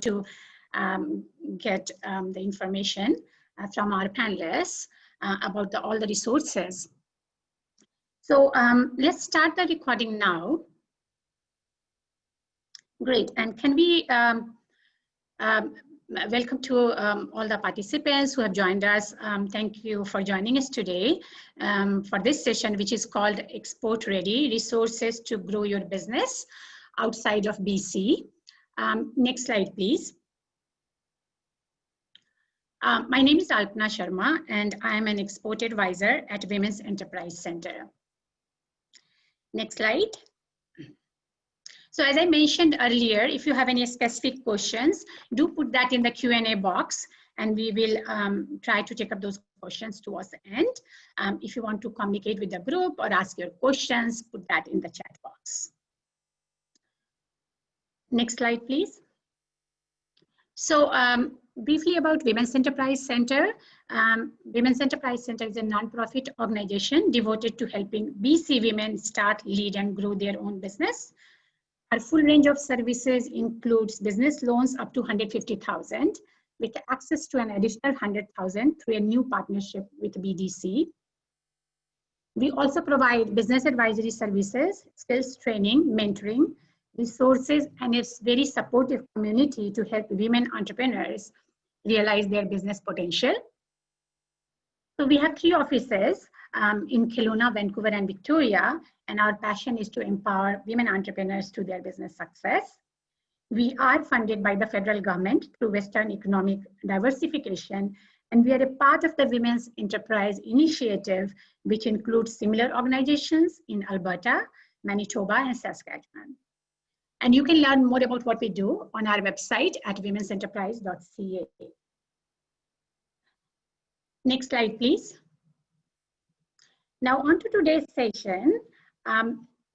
to get the information from our panelists about all the resources. So let's start the recording now. Great, and can we welcome to all the participants who have joined us. Thank you for joining us today for this session, which is called Export Ready, Resources to Grow Your Business Outside of BC. Next slide, please. My name is Alpna Sharma, and I am an export advisor at Women's Enterprise Center. Next slide. So as I mentioned earlier, if you have any specific questions, do put that in the Q&A box, and we will try to take up those questions towards the end. If you want to communicate with the group or ask your questions, put that in the chat box. Next slide, please. So briefly about Women's Enterprise Center. Women's Enterprise Center is a nonprofit organization devoted to helping BC women start, lead, and grow their own business. Our full range of services includes business loans up to $150,000 with access to an additional $100,000 through a new partnership with BDC. We also provide business advisory services, skills training, mentoring, resources, and a very supportive community to help women entrepreneurs realize their business potential. So we have 3 offices in Kelowna, Vancouver, and Victoria, and our passion is to empower women entrepreneurs to their business success. We are funded by the federal government through Western Economic Diversification, and we are a part of the Women's Enterprise Initiative, which includes similar organizations in Alberta, Manitoba, and Saskatchewan. And you can learn more about what we do on our website at womensenterprise.ca. Next slide, please. Now on to today's session.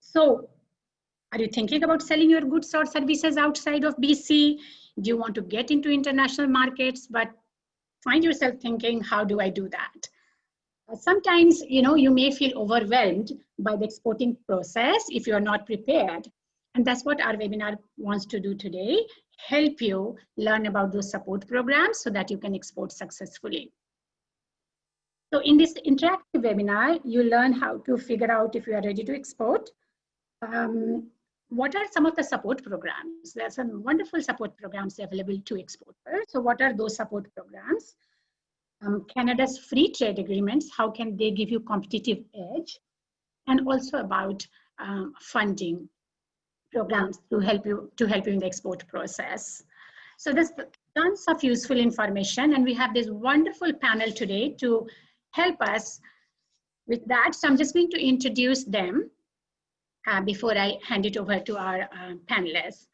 So are you thinking about selling your goods or services outside of BC? Do you want to get into international markets, but find yourself thinking, how do I do that? Sometimes, you may feel overwhelmed by the exporting process if you're not prepared. And that's what our webinar wants to do today, help you learn about those support programs so that you can export successfully. So in this interactive webinar, you learn how to figure out if you are ready to export. What are some of the support programs? There are some wonderful support programs available to exporters. So what are those support programs? Canada's free trade agreements, how can they give you competitive edge? And also about funding programs to help you in the export process. So there's tons of useful information, and we have this wonderful panel today to help us with that. So I'm just going to introduce them before I hand it over to our panelists.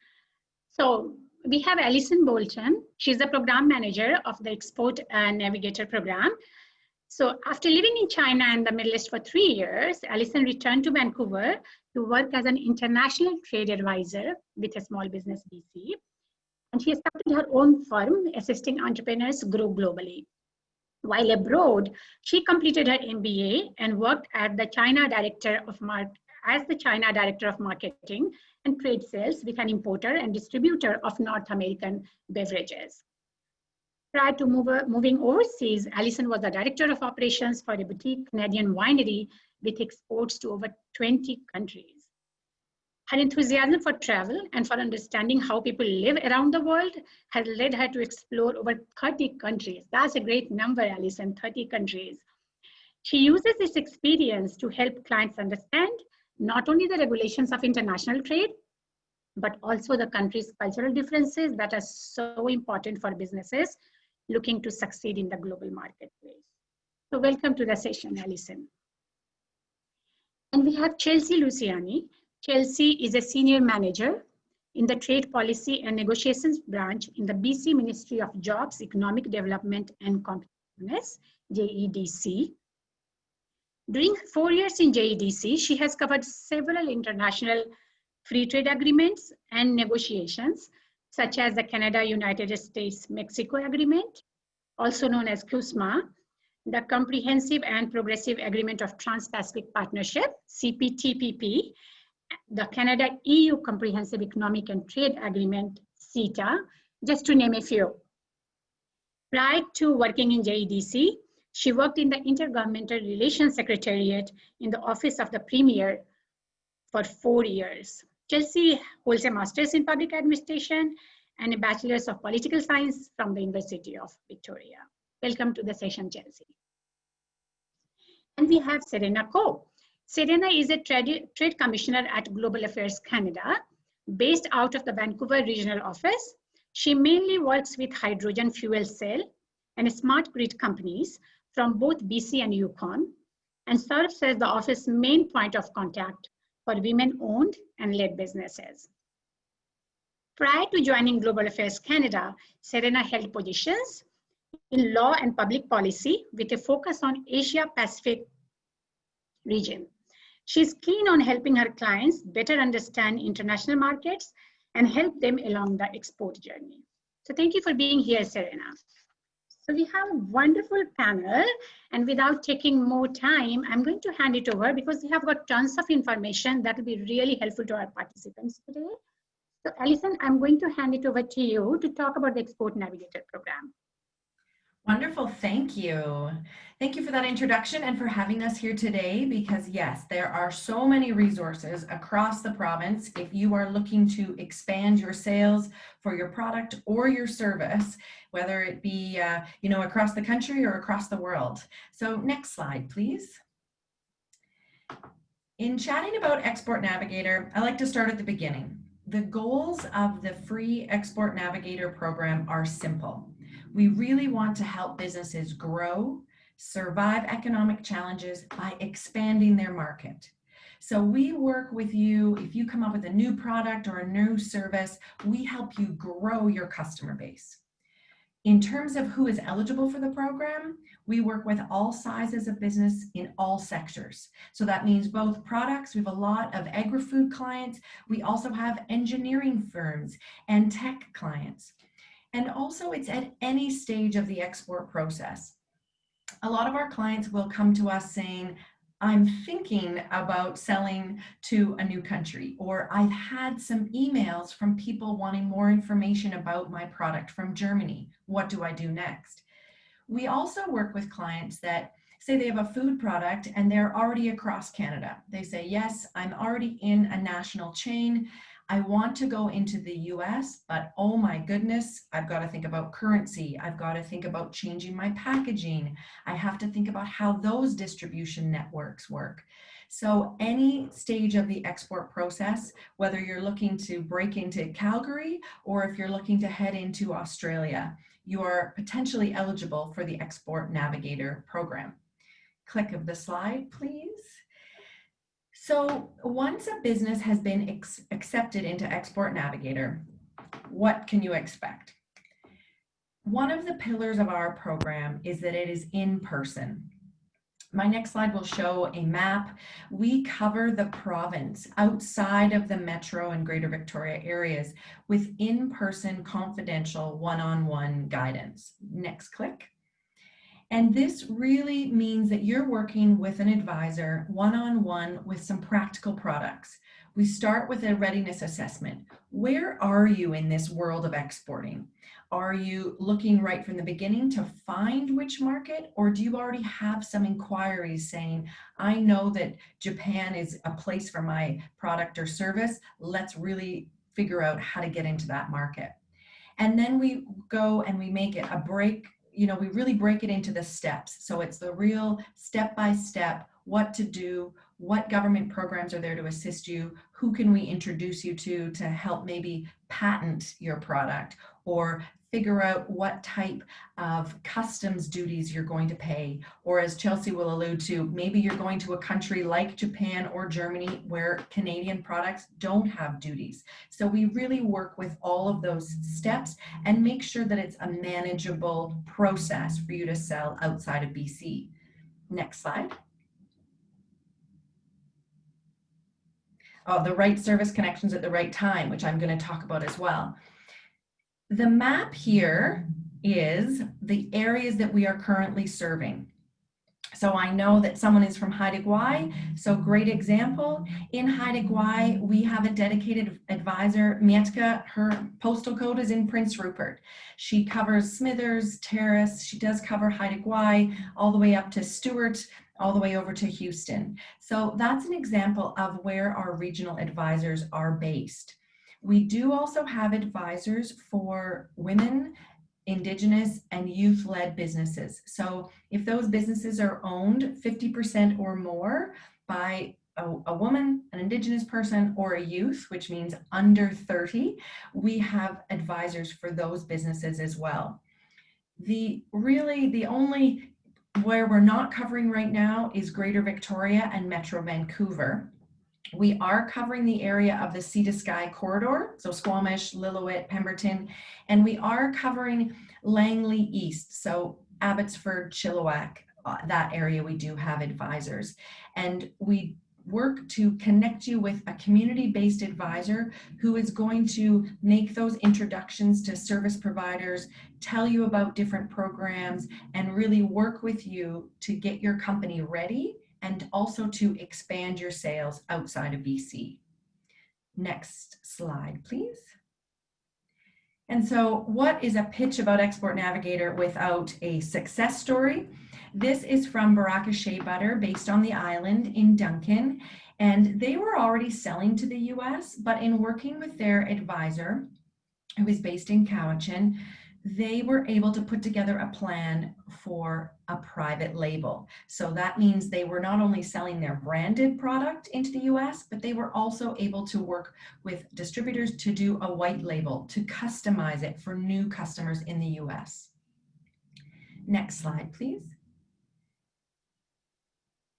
So we have Alison Bolton. She's the program manager of the Export Navigator program. So after living in China and the Middle East for 3 years, Alison returned to Vancouver to work as an international trade advisor with a small business BC. And she has started her own firm assisting entrepreneurs grow globally. While abroad, she completed her MBA and worked as the China Director of Marketing and Trade Sales with an importer and distributor of North American beverages. Prior to moving overseas, Alison was the Director of Operations for a boutique Canadian winery with exports to over 20 countries. Her enthusiasm for travel and for understanding how people live around the world has led her to explore over 30 countries. That's a great number, Alison, 30 countries. She uses this experience to help clients understand not only the regulations of international trade, but also the country's cultural differences that are so important for businesses looking to succeed in the global marketplace. So welcome to the session, Alison. And we have Chelsea Luciani. Chelsea is a senior manager in the Trade Policy and Negotiations branch in the BC Ministry of Jobs, Economic Development and Competitiveness, JEDC. During 4 years in JEDC, she has covered several international free trade agreements and negotiations, such as the Canada-United States-Mexico Agreement, also known as CUSMA, the Comprehensive and Progressive Agreement of Trans-Pacific Partnership, CPTPP, the Canada-EU Comprehensive Economic and Trade Agreement, CETA, just to name a few. Prior to working in JEDC, she worked in the Intergovernmental Relations Secretariat in the Office of the Premier for 4 years. Chelsea holds a master's in public administration and a bachelor's of political science from the University of Victoria. Welcome to the session, Chelsea. And we have Serena Ko. Serena is a trade commissioner at Global Affairs Canada, based out of the Vancouver regional office. She mainly works with hydrogen fuel cell and smart grid companies from both BC and Yukon, and serves as the office's main point of contact for women-owned and led businesses. Prior to joining Global Affairs Canada, Serena held positions in law and public policy with a focus on Asia-Pacific region. She's keen on helping her clients better understand international markets and help them along the export journey. So thank you for being here, Serena. So we have a wonderful panel, and without taking more time, I'm going to hand it over because we have got tons of information that will be really helpful to our participants today. So Alison, I'm going to hand it over to you to talk about the Export Navigator program. Wonderful, thank you. Thank you for that introduction and for having us here today, because yes, there are so many resources across the province if you are looking to expand your sales for your product or your service, whether it be across the country or across the world. So next slide, please. In chatting about Export Navigator, I like to start at the beginning. The goals of the free Export Navigator program are simple. We really want to help businesses grow, survive economic challenges by expanding their market. So we work with you. If you come up with a new product or a new service, we help you grow your customer base. In terms of who is eligible for the program, we work with all sizes of business in all sectors. So that means both products. We have a lot of agri-food clients. We also have engineering firms and tech clients. And also it's at any stage of the export process. A lot of our clients will come to us saying, I'm thinking about selling to a new country, or I've had some emails from people wanting more information about my product from Germany. What do I do next? We also work with clients that say they have a food product and they're already across Canada. They say, yes, I'm already in a national chain. I want to go into the US, but oh my goodness, I've got to think about currency. I've got to think about changing my packaging. I have to think about how those distribution networks work. So any stage of the export process, whether you're looking to break into Calgary or if you're looking to head into Australia, you are potentially eligible for the Export Navigator program. Click of the slide, please. So once a business has been accepted into Export Navigator, what can you expect? One of the pillars of our program is that it is in person. My next slide will show a map. We cover the province outside of the Metro and Greater Victoria areas with in-person confidential one-on-one guidance. Next click. And this really means that you're working with an advisor one-on-one with some practical products. We start with a readiness assessment. Where are you in this world of exporting? Are you looking right from the beginning to find which market, or do you already have some inquiries saying, I know that Japan is a place for my product or service. Let's really figure out how to get into that market. And then we go and we make it a break. We really break it into the steps. So it's the real step-by-step, what to do, what government programs are there to assist you, who can we introduce you to help maybe patent your product or figure out what type of customs duties you're going to pay. Or as Chelsea will allude to, maybe you're going to a country like Japan or Germany where Canadian products don't have duties. So we really work with all of those steps and make sure that it's a manageable process for you to sell outside of BC. Next slide. Oh, the right service connections at the right time, which I'm going to talk about as well. The map here is the areas that we are currently serving. So I know that someone is from Haida Gwaii, so great example. In Haida Gwaii, we have a dedicated advisor, Mietka. Her postal code is in Prince Rupert. She covers Smithers, Terrace, she does cover Haida Gwaii, all the way up to Stewart, all the way over to Houston. So that's an example of where our regional advisors are based. We do also have advisors for women, Indigenous, and youth-led businesses. So if those businesses are owned 50% or more by a woman, an Indigenous person, or a youth, which means under 30, we have advisors for those businesses as well. The only where we're not covering right now is Greater Victoria and Metro Vancouver. We are covering the area of the Sea to Sky corridor, so Squamish, Lillooet, Pemberton, and we are covering Langley East, so Abbotsford, Chilliwack, that area we do have advisors. And we work to connect you with a community-based advisor who is going to make those introductions to service providers, tell you about different programs, and really work with you to get your company ready and also to expand your sales outside of BC. Next slide, please. And so what is a pitch about Export Navigator without a success story? This is from Baraka Shea Butter, based on the island in Duncan. And they were already selling to the US, but in working with their advisor, who is based in Cowichan, they were able to put together a plan for a private label. So that means they were not only selling their branded product into the US, but they were also able to work with distributors to do a white label, to customize it for new customers in the US. Next slide, please.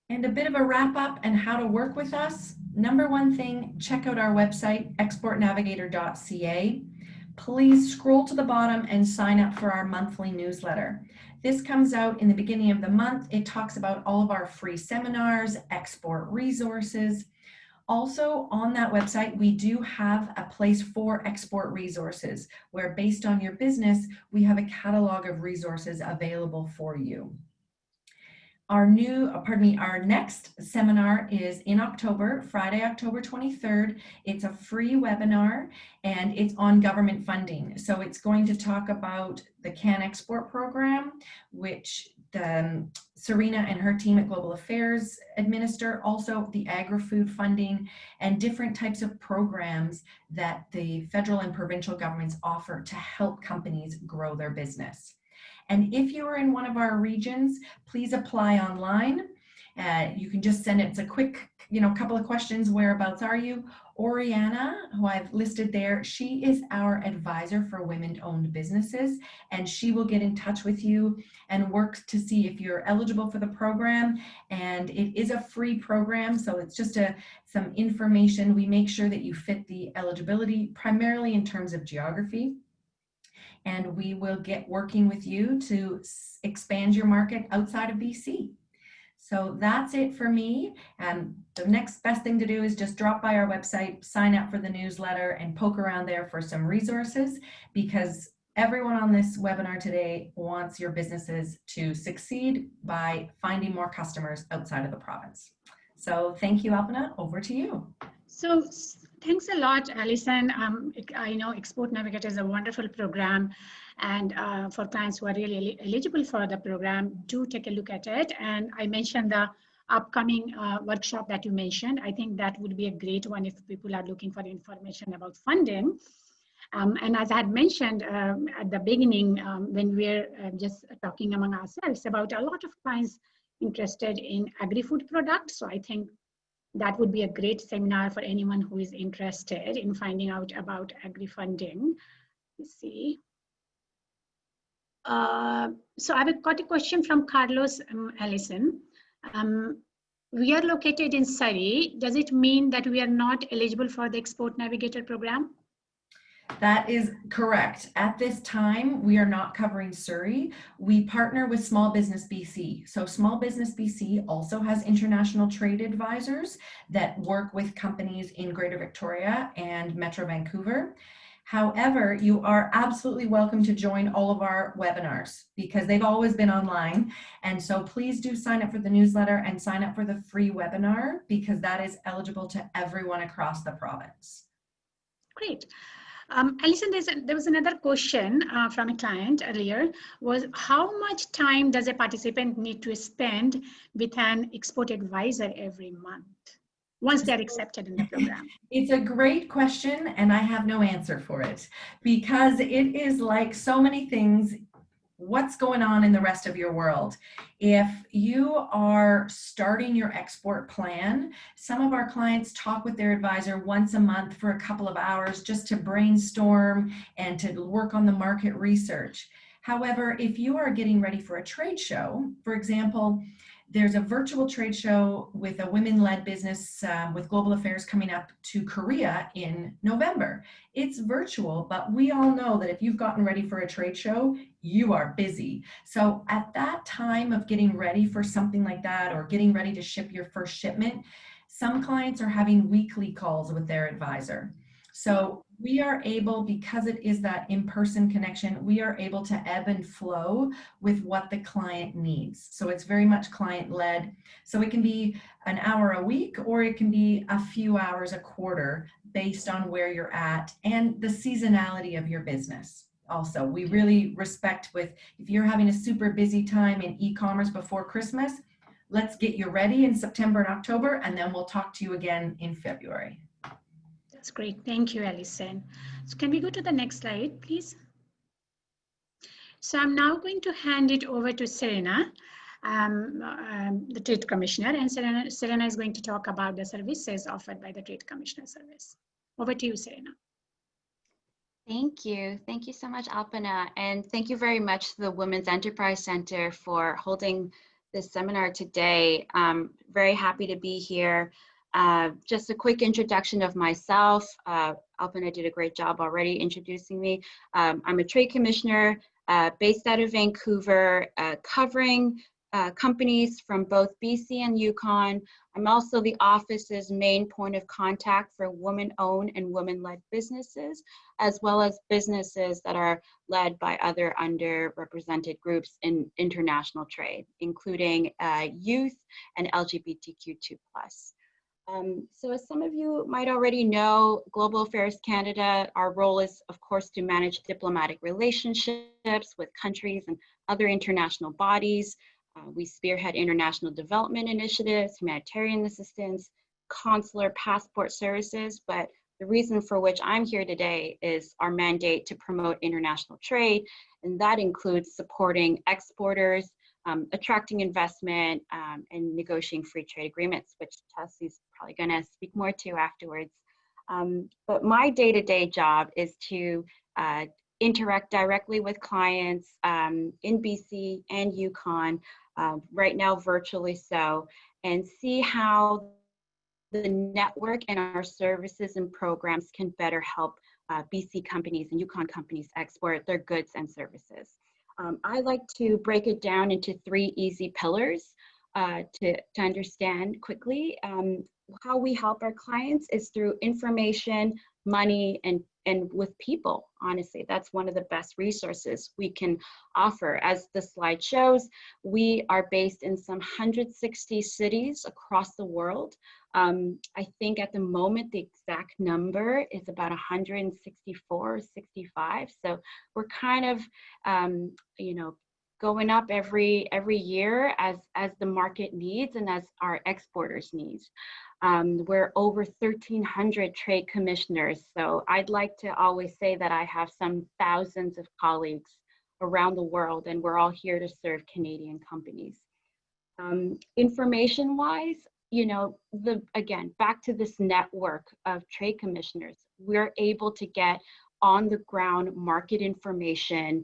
And a bit of a wrap up and how to work with us. Number one thing, check out our website, exportnavigator.ca. Please scroll to the bottom and sign up for our monthly newsletter. This comes out in the beginning of the month. It talks about all of our free seminars, export resources. Also on that website, we do have a place for export resources, where based on your business, we have a catalog of resources available for you. Our next seminar is in October, Friday, October 23rd. It's a free webinar and it's on government funding. So it's going to talk about the Can Export program, which Serena and her team at Global Affairs administer, also the agri-food funding and different types of programs that the federal and provincial governments offer to help companies grow their business. And if you are in one of our regions, please apply online. You can just send it. It's a quick, couple of questions. Whereabouts are you? Oriana, who I've listed there, she is our advisor for women-owned businesses, and she will get in touch with you and work to see if you're eligible for the program. And it is a free program, so it's just some information. We make sure that you fit the eligibility, primarily in terms of geography. And we will get working with you to expand your market outside of BC. So that's it for me. The next best thing to do is just drop by our website, sign up for the newsletter, and poke around there for some resources, because everyone on this webinar today wants your businesses to succeed by finding more customers outside of the province. So thank you, Alpana. Over to you. So thanks a lot, Alison. I know Export Navigator is a wonderful program, and for clients who are really eligible for the program, do take a look at it. And I mentioned the upcoming workshop that you mentioned. I think that would be a great one if people are looking for information about funding. And as I had mentioned at the beginning, when we're just talking among ourselves about a lot of clients interested in agri-food products. So I think that would be a great seminar for anyone who is interested in finding out about agri-funding. Let's see. So I've got a question from Carlos Allison. We are located in Surrey. Does it mean that we are not eligible for the Export Navigator program? That is correct. At this time, we are not covering Surrey. We partner with Small Business BC. So Small Business BC also has international trade advisors that work with companies in Greater Victoria and Metro Vancouver. However, you are absolutely welcome to join all of our webinars because they've always been online. And so please do sign up for the newsletter and sign up for the free webinar because that is eligible to everyone across the province. Great. Alison, there was another question from a client earlier, was how much time does a participant need to spend with an export advisor every month once they're accepted in the program? It's a great question, and I have no answer for it because it is like so many things. What's going on in the rest of your world? If you are starting your export plan, some of our clients talk with their advisor once a month for a couple of hours just to brainstorm and to work on the market research. However, if you are getting ready for a trade show, for example, there's a virtual trade show with a women-led business with global affairs coming up to Korea in November. It's virtual, but we all know that if you've gotten ready for a trade show, you are busy. So at that time of getting ready for something like that or getting ready to ship your first shipment, some clients are having weekly calls with their advisor. So we are able, because it is that in-person connection, we are able to ebb and flow with what the client needs. So it's very much client-led. So it can be an hour a week, or it can be a few hours a quarter based on where you're at and the seasonality of your business. Also, we really respect with, if you're having a super busy time in e-commerce before Christmas, let's get you ready in September and October, and then we'll talk to you again in February. That's great. Thank you, Alison. So can we go to the next slide, please? So I'm now going to hand it over to Serena, the Trade Commissioner, and Serena is going to talk about the services offered by the Trade Commissioner Service. Over to you, Serena. Thank you. Thank you so much, Alpana. And thank you very much to the Women's Enterprise Center for holding this seminar today. Very happy to be here. Just a quick introduction of myself. Alpana did a great job already introducing me. I'm a trade commissioner based out of Vancouver, covering companies from both BC and Yukon. I'm also the office's main point of contact for women-owned and women-led businesses, as well as businesses that are led by other underrepresented groups in international trade, including youth and LGBTQ2+. So as some of you might already know, Global Affairs Canada, our role is, of course, to manage diplomatic relationships with countries and other international bodies. We spearhead international development initiatives, humanitarian assistance, consular passport services, but the reason for which I'm here today is our mandate to promote international trade, and that includes supporting exporters, attracting investment, and negotiating free trade agreements, which Chelsea's probably going to speak more to afterwards. But my day-to-day job is to interact directly with clients in BC and Yukon, right now virtually so, and see how the network and our services and programs can better help BC companies and Yukon companies export their goods and services. I like to break it down into 3 easy pillars to understand quickly. How we help our clients is through information, money, and with people. Honestly, that's one of the best resources we can offer. As the slide shows, we are based in some 160 cities across the world. I think at the moment, the exact number is about 164 or 65. So we're kind of, you know, going up every year as the market needs and as our exporters needs. We're over 1,300 trade commissioners. So I'd like to always say that I have some thousands of colleagues around the world, and we're all here to serve Canadian companies. Information-wise, you know, again, back to this network of trade commissioners, we're able to get on the ground market information,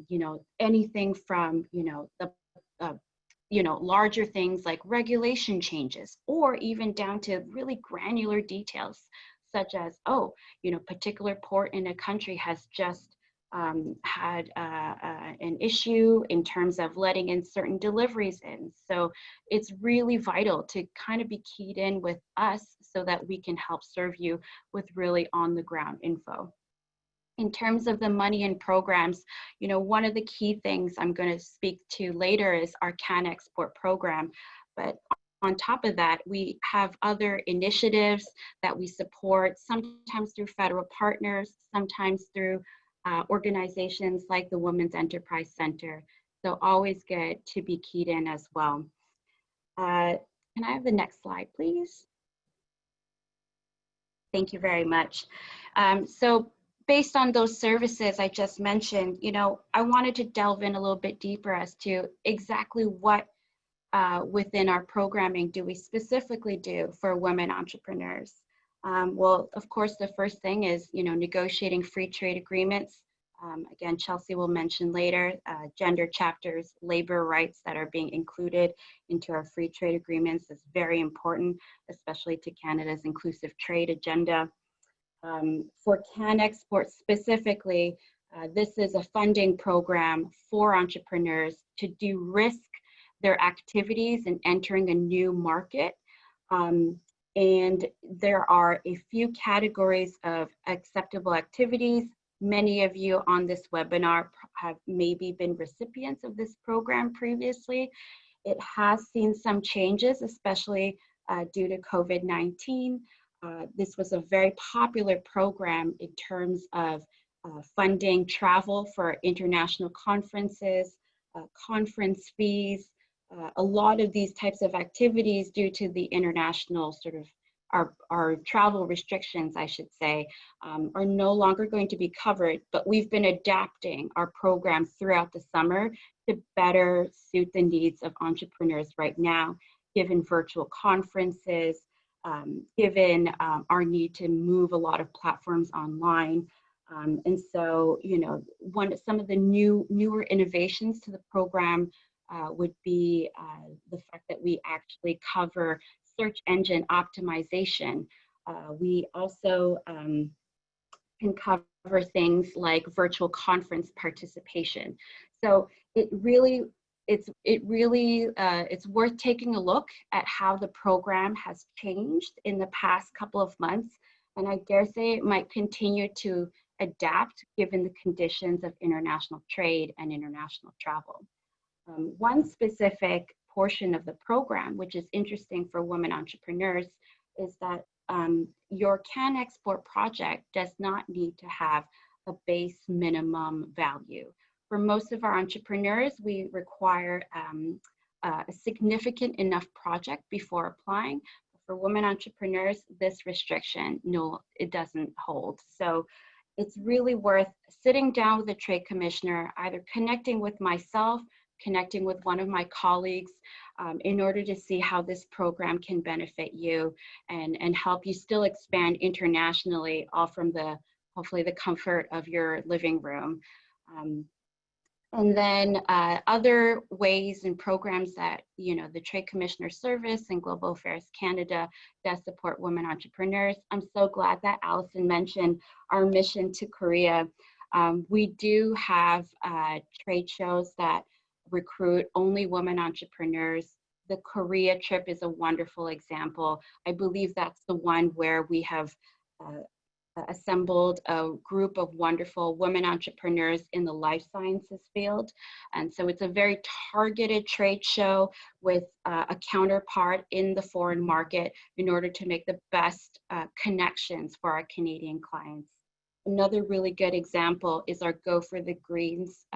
you know, anything from, you know, larger things like regulation changes, or even down to really granular details, such as, oh, you know, particular port in a country has just had an issue in terms of letting in certain deliveries in. So it's really vital to kind of be keyed in with us so that we can help serve you with really on the ground info. In terms of the money and programs, you know, one of the key things I'm going to speak to later is our Can Export program. But on top of that, we have other initiatives that we support, sometimes through federal partners, sometimes through organizations like the Women's Enterprise Center. So always good to be keyed in as well. Can I have the next slide, please? Thank you very much. So based on those services I just mentioned, you know, I wanted to delve in a little bit deeper as to exactly what within our programming do we specifically do for women entrepreneurs. Well, of course, the first thing is, you know, negotiating free trade agreements. Again, Chelsea will mention later, gender chapters, labor rights that are being included into our free trade agreements is very important, especially to Canada's inclusive trade agenda. For Can Export specifically, this is a funding program for entrepreneurs to de-risk their activities in entering a new market. And there are a few categories of acceptable activities. Many of you on this webinar have maybe been recipients of this program previously. It has seen some changes, especially due to COVID-19. This was a very popular program in terms of funding travel for international conferences, conference fees, a lot of these types of activities due to the international sort of our travel restrictions, I should say, are no longer going to be covered, but we've been adapting our program throughout the summer to better suit the needs of entrepreneurs right now, given virtual conferences, given our need to move a lot of platforms online. And so, you know, some of the newer innovations to the program would be the fact that we actually cover search engine optimization. We also can cover things like virtual conference participation. So it's worth taking a look at how the program has changed in the past couple of months. And I dare say it might continue to adapt given the conditions of international trade and international travel. One specific portion of the program, which is interesting for women entrepreneurs, is that your Can Export project does not need to have a base minimum value. For most of our entrepreneurs, we require a significant enough project before applying. For women entrepreneurs, this restriction, no, it doesn't hold. So it's really worth sitting down with the Trade Commissioner, either connecting with myself, connecting with one of my colleagues in order to see how this program can benefit you and help you still expand internationally, all from hopefully the comfort of your living room. And then other ways and programs that, you know, the Trade Commissioner Service and Global Affairs Canada does support women entrepreneurs. I'm so glad that Allison mentioned our mission to Korea. We do have trade shows that recruit only women entrepreneurs. The Korea trip is a wonderful example. I believe that's the one where we have assembled a group of wonderful women entrepreneurs in the life sciences field. And so it's a very targeted trade show with a counterpart in the foreign market in order to make the best connections for our Canadian clients. Another really good example is our Go for the Greens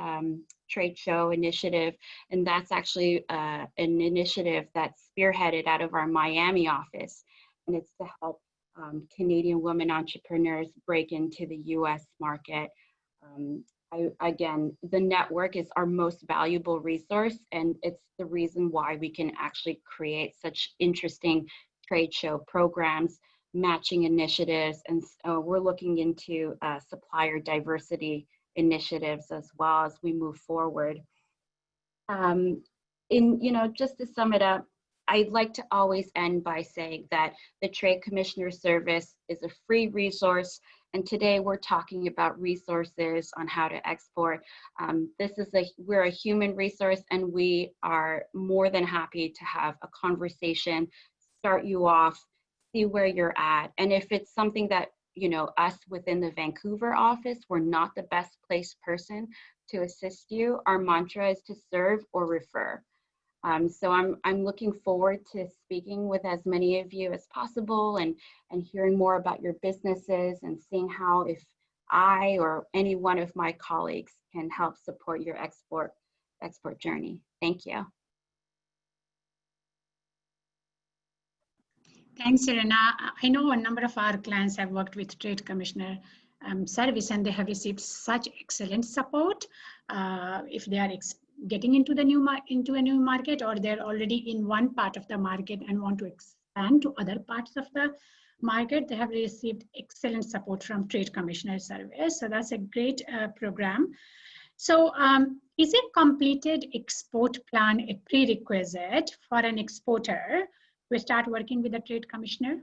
trade show initiative. And that's actually an initiative that's spearheaded out of our Miami office. And it's to help Canadian women entrepreneurs break into the US market. Again, the network is our most valuable resource, and it's the reason why we can actually create such interesting trade show programs, matching initiatives, and we're looking into supplier diversity initiatives as well as we move forward. Just to sum it up, I'd like to always end by saying that the Trade Commissioner Service is a free resource, and today we're talking about resources on how to export. We're a human resource, and we are more than happy to have a conversation, start you off, see where you're at, and if it's something that us within the Vancouver office, we're not the best placed person to assist you. Our mantra is to serve or refer. So I'm looking forward to speaking with as many of you as possible and hearing more about your businesses and seeing how if I or any one of my colleagues can help support your export journey. Thank you. Thanks, Serena. I know a number of our clients have worked with Trade Commissioner service, and they have received such excellent support if they are getting into a new market, or they're already in one part of the market and want to expand to other parts of the market. They have received excellent support from Trade Commissioner Service. So that's a great program. So is a completed export plan a prerequisite for an exporter to start working with the Trade Commissioner?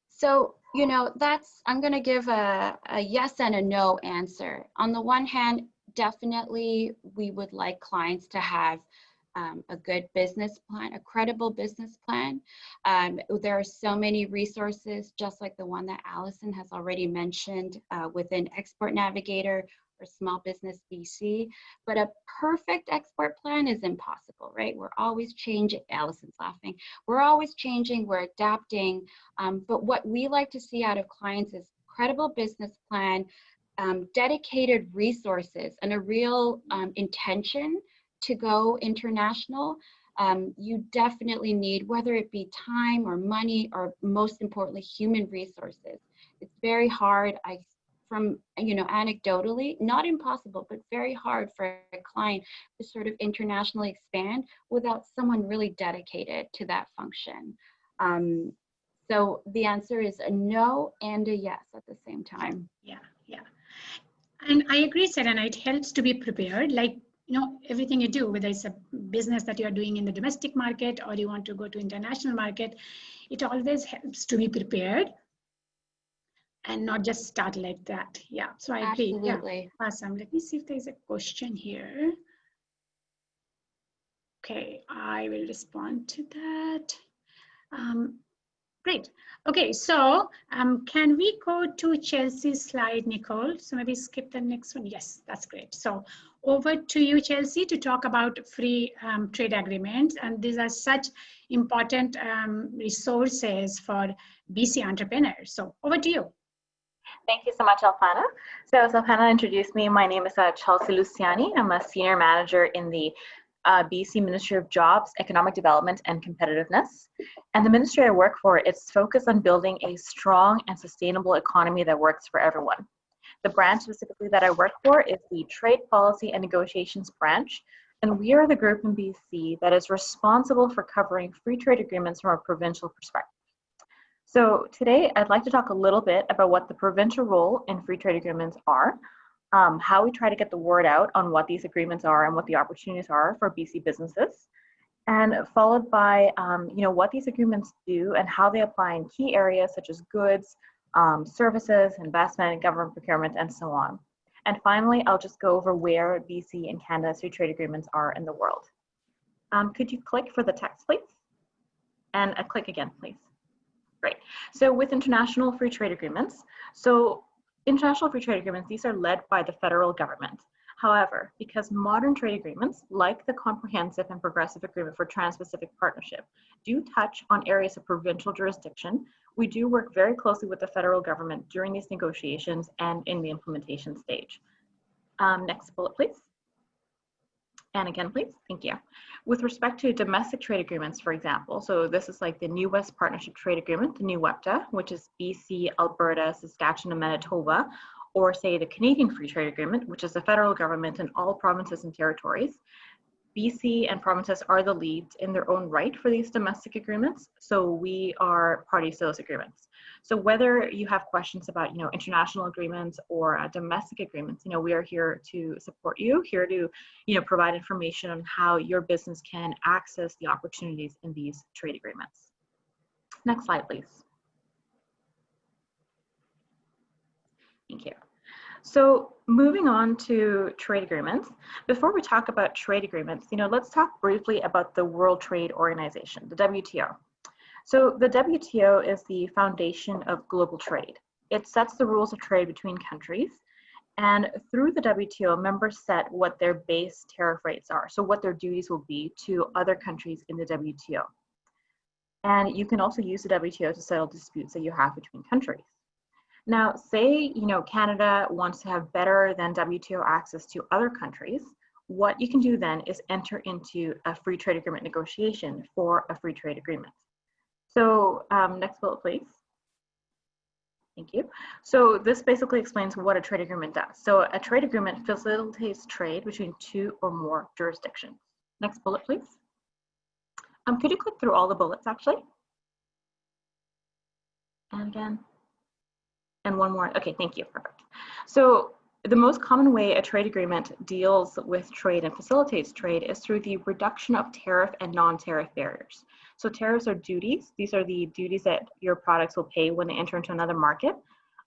So, I'm going to give a yes and a no answer. On the one hand, definitely we would like clients to have a good business plan, a credible business plan. There are so many resources, just like the one that Allison has already mentioned within Export Navigator or Small Business BC, but a perfect export plan is impossible, right? We're always changing. Allison's laughing. We're always changing, we're adapting. But what we like to see out of clients is credible business plan, dedicated resources, and a real intention to go international. You definitely need, whether it be time or money, or most importantly, human resources. It's very hard, anecdotally, not impossible, but very hard for a client to sort of internationally expand without someone really dedicated to that function. So the answer is a no and a yes at the same time. Yeah. And I agree, Serena, it helps to be prepared. Like, everything you do, whether it's a business that you're doing in the domestic market or you want to go to international market, it always helps to be prepared and not just start like that. Yeah, so I agree. Absolutely. Yeah. Awesome. Let me see if there's a question here. Okay, I will respond to that. Great. Okay, so can we go to Chelsea's slide, Nicole? So maybe skip the next one. Yes, that's great. So over to you, Chelsea, to talk about free trade agreements. And these are such important resources for BC entrepreneurs. So over to you. Thank you so much, Alpana. So as Alpana introduced me, my name is Chelsea Luciani. I'm a senior manager in the BC Ministry of Jobs, Economic Development and Competitiveness. And the ministry I work for, it's focused on building a strong and sustainable economy that works for everyone. The branch specifically that I work for is the Trade Policy and Negotiations branch. And we are the group in BC that is responsible for covering free trade agreements from a provincial perspective. So today I'd like to talk a little bit about what the provincial role in free trade agreements are, how we try to get the word out on what these agreements are and what the opportunities are for BC businesses, and followed by what these agreements do and how they apply in key areas such as goods, services, investment, government procurement, and so on. And finally, I'll just go over where BC and Canada's free trade agreements are in the world. Could you click for the text, please? And click again, please. Great. So with international free trade agreements, international free trade agreements, these are led by the federal government. However, because modern trade agreements, like the Comprehensive and Progressive Agreement for Trans-Pacific Partnership, do touch on areas of provincial jurisdiction, we do work very closely with the federal government during these negotiations and in the implementation stage. Next bullet, please. And again, please. Thank you. With respect to domestic trade agreements, for example, so this is like the New West Partnership Trade Agreement, the new WEPTA, which is BC, Alberta, Saskatchewan, and Manitoba, or say the Canadian Free Trade Agreement, which is the federal government and all provinces and territories. BC and provinces are the leads in their own right for these domestic agreements, so we are parties to those agreements. So whether you have questions about international agreements or domestic agreements, we are here to support you, here to provide information on how your business can access the opportunities in these trade agreements. Next slide, please. Thank you. So moving on to trade agreements, before we talk about trade agreements, let's talk briefly about the World Trade Organization, the WTO. So the WTO is the foundation of global trade. It sets the rules of trade between countries, and through the WTO, members set what their base tariff rates are, so what their duties will be to other countries in the WTO. And you can also use the WTO to settle disputes that you have between countries. Now, say Canada wants to have better than WTO access to other countries. What you can do then is enter into a free trade agreement negotiation for a free trade agreement. So next bullet, please. Thank you. So this basically explains what a trade agreement does. So a trade agreement facilitates trade between two or more jurisdictions. Next bullet, please. Could you click through all the bullets actually? And again. And one more. Okay, thank you. Perfect. So the most common way a trade agreement deals with trade and facilitates trade is through the reduction of tariff and non-tariff barriers. So tariffs are duties. These are the duties that your products will pay when they enter into another market.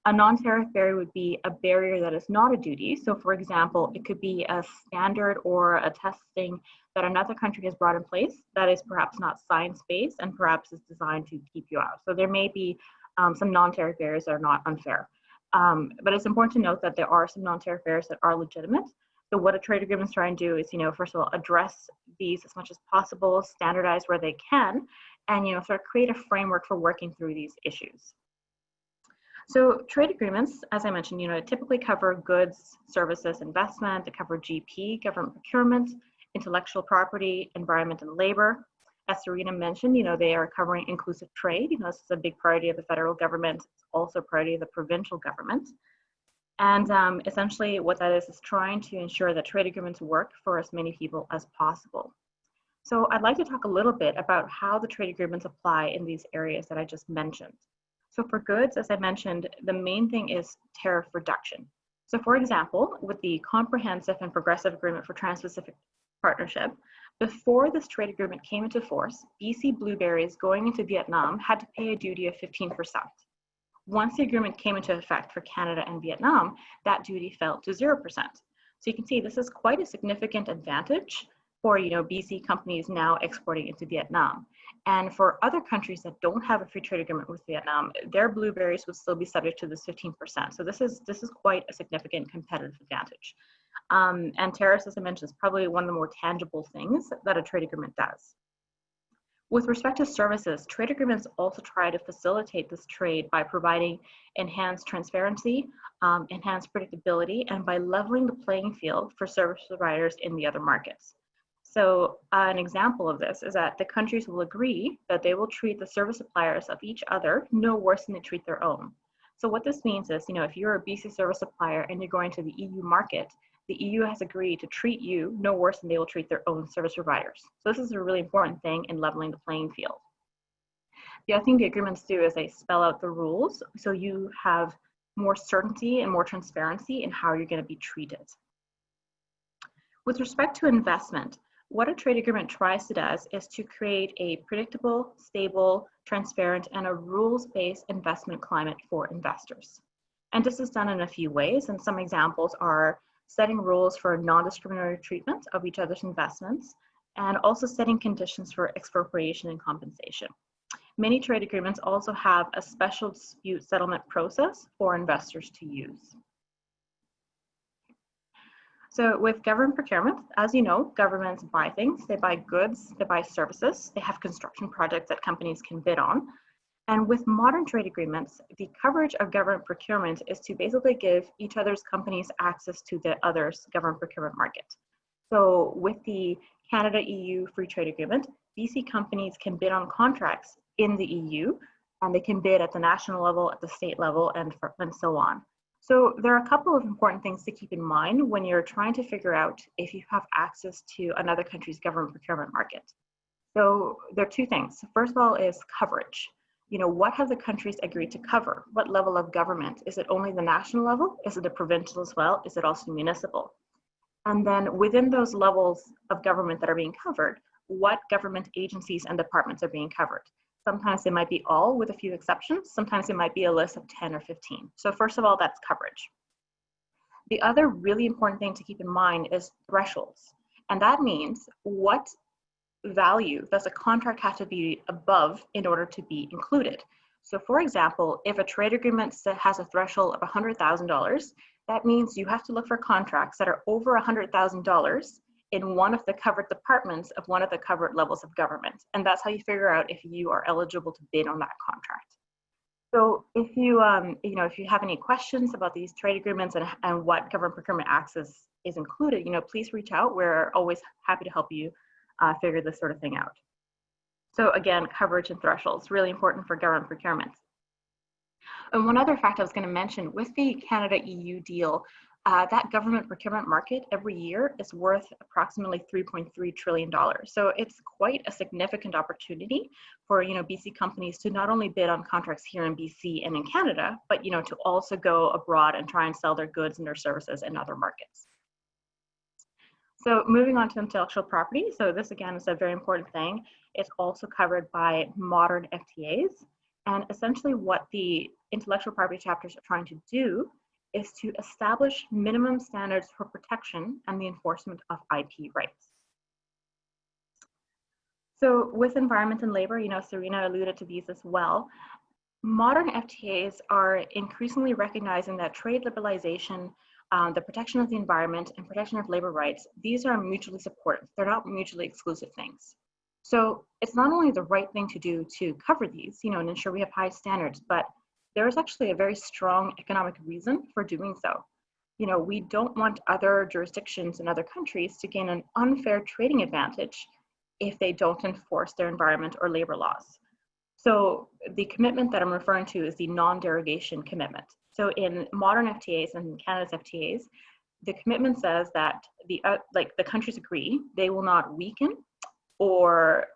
A non-tariff barrier would be a barrier that is not a duty. So for example, it could be a standard or a testing that another country has brought in place that is perhaps not science-based and perhaps is designed to keep you out. So there may be some non-tariff barriers that are not unfair. But it's important to note that there are some non-tariff barriers that are legitimate. So what a trade agreement is trying to do is, first of all, address these as much as possible, standardize where they can, and, sort of create a framework for working through these issues. So trade agreements, as I mentioned, typically cover goods, services, investment. They cover GP, government procurement, intellectual property, environment, and labor. As Serena mentioned, they are covering inclusive trade. This is a big priority of the federal government. It's also a priority of the provincial government. And essentially what that is trying to ensure that trade agreements work for as many people as possible. So I'd like to talk a little bit about how the trade agreements apply in these areas that I just mentioned. So for goods, as I mentioned, the main thing is tariff reduction. So for example, with the Comprehensive and Progressive Agreement for Trans-Pacific Partnership, before this trade agreement came into force, BC blueberries going into Vietnam had to pay a duty of 15%. Once the agreement came into effect for Canada and Vietnam, that duty fell to 0%. So you can see this is quite a significant advantage for BC companies now exporting into Vietnam. And for other countries that don't have a free trade agreement with Vietnam, their blueberries would still be subject to this 15%. So this is quite a significant competitive advantage. And tariffs, as I mentioned, is probably one of the more tangible things that a trade agreement does. With respect to services, trade agreements also try to facilitate this trade by providing enhanced transparency, enhanced predictability, and by leveling the playing field for service providers in the other markets. So an example of this is that the countries will agree that they will treat the service suppliers of each other no worse than they treat their own. So what this means is, if you're a BC service supplier and you're going to the EU market, the EU has agreed to treat you no worse than they will treat their own service providers. So this is a really important thing in leveling the playing field. The other thing the agreements do is they spell out the rules, so you have more certainty and more transparency in how you're going to be treated. With respect to investment, what a trade agreement tries to do is to create a predictable, stable, transparent, and a rules-based investment climate for investors. And this is done in a few ways, and some examples are setting rules for non-discriminatory treatment of each other's investments, and also setting conditions for expropriation and compensation. Many trade agreements also have a special dispute settlement process for investors to use. So with government procurement, as you know, governments buy things, they buy goods, they buy services, they have construction projects that companies can bid on. And with modern trade agreements, the coverage of government procurement is to basically give each other's companies access to the other's government procurement market. So with the Canada-EU Free Trade Agreement, BC companies can bid on contracts in the EU, and they can bid at the national level, at the state level, and so on. So there are a couple of important things to keep in mind when you're trying to figure out if you have access to another country's government procurement market. So there are two things. First of all is coverage. What have the countries agreed to cover? What level of government? Is it only the national level? Is it the provincial as well? Is it also municipal? And then within those levels of government that are being covered, what government agencies and departments are being covered? Sometimes it might be all with a few exceptions. Sometimes it might be a list of 10 or 15. So first of all, that's coverage. The other really important thing to keep in mind is thresholds. And that means what value does a contract have to be above in order to be included? So for example, if a trade agreement has a threshold of $100,000, that means you have to look for contracts that are over $100,000 in one of the covered departments of one of the covered levels of government. And that's how you figure out if you are eligible to bid on that contract. So if you, if you have any questions about these trade agreements and what government procurement access is included, please reach out. We're always happy to help you figure this sort of thing out. So again, coverage and thresholds, really important for government procurement. And one other fact I was going to mention, with the Canada-EU deal, that government procurement market every year is worth approximately $3.3 trillion. So it's quite a significant opportunity for BC companies to not only bid on contracts here in BC and in Canada, but to also go abroad and try and sell their goods and their services in other markets. So moving on to intellectual property. So this again is a very important thing. It's also covered by modern FTAs. And essentially what the intellectual property chapters are trying to do is to establish minimum standards for protection and the enforcement of IP rights. So with environment and labor, Serena alluded to these as well. Modern FTAs are increasingly recognizing that trade liberalization, the protection of the environment and protection of labor rights, these are mutually supportive. They're not mutually exclusive things. So it's not only the right thing to do to cover these, and ensure we have high standards, but there is actually a very strong economic reason for doing so. We don't want other jurisdictions in other countries to gain an unfair trading advantage if they don't enforce their environment or labor laws. So the commitment that I'm referring to is the non-derogation commitment. So in modern FTAs and Canada's FTAs, the commitment says that the countries agree they will not weaken or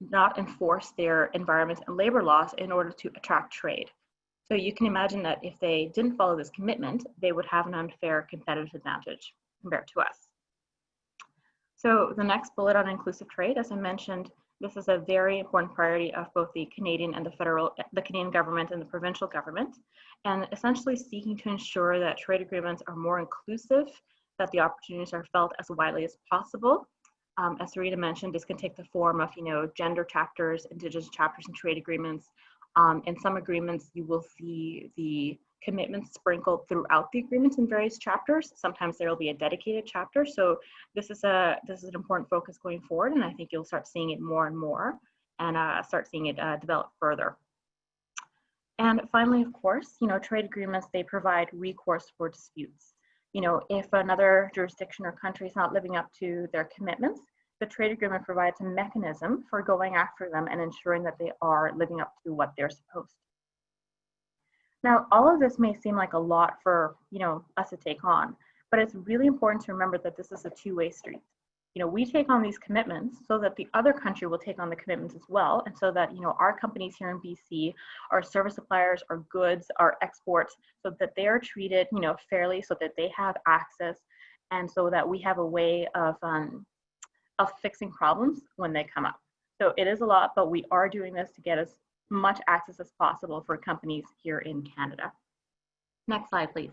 not enforce their environment and labor laws in order to attract trade. So you can imagine that if they didn't follow this commitment, they would have an unfair competitive advantage compared to us. So the next bullet on inclusive trade, as I mentioned, this is a very important priority of both the Canadian and the Canadian government and the provincial government, and essentially seeking to ensure that trade agreements are more inclusive, that the opportunities are felt as widely as possible. As Sarita mentioned, this can take the form of, gender chapters, Indigenous chapters, and trade agreements. In some agreements, you will see the commitments sprinkled throughout the agreements in various chapters. Sometimes there will be a dedicated chapter. So this is an important focus going forward, and I think you'll start seeing it more and more, and start seeing it develop further. And finally, of course, trade agreements, they provide recourse for disputes. If another jurisdiction or country is not living up to their commitments, the trade agreement provides a mechanism for going after them and ensuring that they are living up to what they're supposed to. Now, all of this may seem like a lot for us to take on, but it's really important to remember that this is a two-way street. We take on these commitments so that the other country will take on the commitments as well, and so that our companies here in BC, our service suppliers, our goods, our exports, so that they are treated fairly, so that they have access, and so that we have a way of fixing problems when they come up. So it is a lot, but we are doing this to get as much access as possible for companies here in Canada. Next slide, please.